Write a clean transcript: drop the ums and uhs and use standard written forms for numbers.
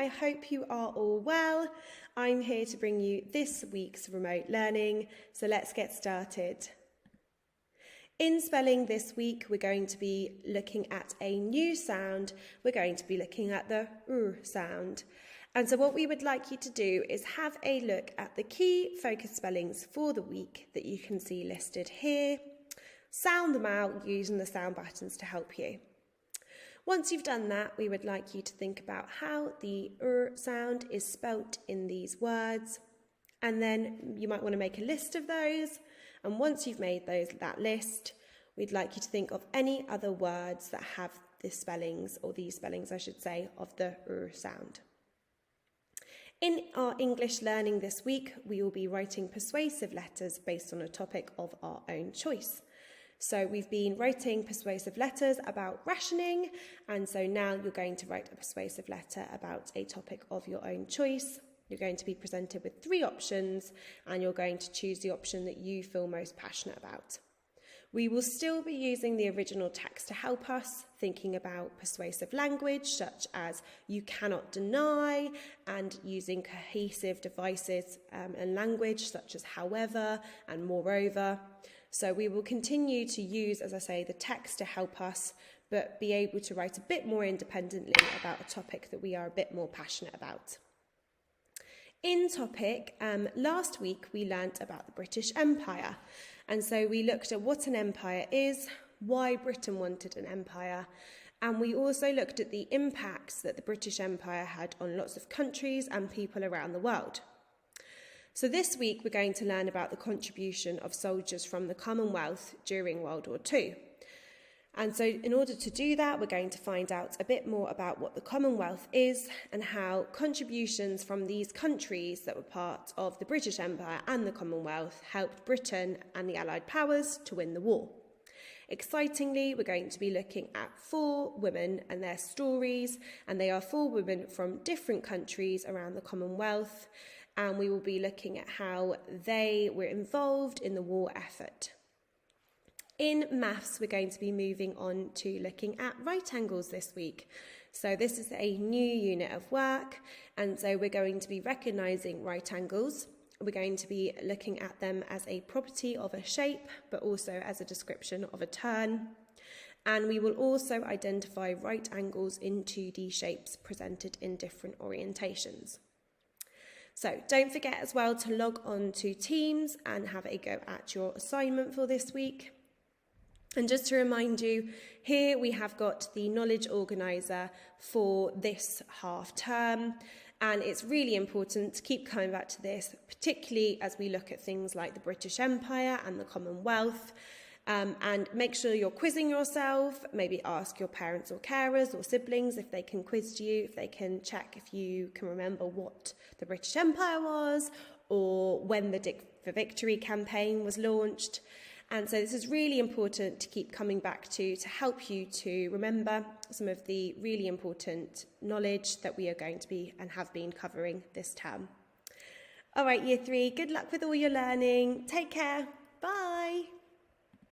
I hope you are all well. I'm here to bring you this week's remote learning, so let's get started. In spelling this week, we're going to be looking at a new sound. We're going to be looking at the R sound. And so what we would like you to do is have a look at the key focus spellings for the week that you can see listed here. Sound them out using the sound buttons to help you. Once you've done that, we would like you to think about how the R sound is spelt in these words. And then you might want to make a list of those. And once you've made that list, we'd like you to think of any other words that have these spellings, I should say, of the R sound. In our English learning this week, we will be writing persuasive letters based on a topic of our own choice. So we've been writing persuasive letters about rationing, and so now you're going to write a persuasive letter about a topic of your own choice. You're going to be presented with 3 options, and you're going to choose the option that you feel most passionate about. We will still be using the original text to help us, thinking about persuasive language such as you cannot deny, and using cohesive devices and language such as however and moreover. So we will continue to use, as I say, the text to help us, but be able to write a bit more independently about a topic that we are a bit more passionate about. In topic, last week we learnt about the British Empire, and so we looked at what an empire is, why Britain wanted an empire, and we also looked at the impacts that the British Empire had on lots of countries and people around the world. So this week we're going to learn about the contribution of soldiers from the Commonwealth during World War II. And so in order to do that, we're going to find out a bit more about what the Commonwealth is and how contributions from these countries that were part of the British Empire and the Commonwealth helped Britain and the Allied powers to win the war. Excitingly, we're going to be looking at 4 women and their stories, and they are 4 women from different countries around the Commonwealth, and we will be looking at how they were involved in the war effort. In maths, we're going to be moving on to looking at right angles this week. So this is a new unit of work, and so we're going to be recognising right angles. We're going to be looking at them as a property of a shape, but also as a description of a turn. And we will also identify right angles in 2D shapes presented in different orientations. So don't forget as well to log on to Teams and have a go at your assignment for this week. And just to remind you, here we have got the knowledge organiser for this half term, and it's really important to keep coming back to this, particularly as we look at things like the British Empire and the Commonwealth, and make sure you're quizzing yourself. Maybe ask your parents or carers or siblings if they can quiz you, if they can check if you can remember what the British Empire was or when the Dig for Victory campaign was launched. And so this is really important to keep coming back to help you to remember some of the really important knowledge that we are going to be and have been covering this term. All right, Year 3, good luck with all your learning. Take care. Bye.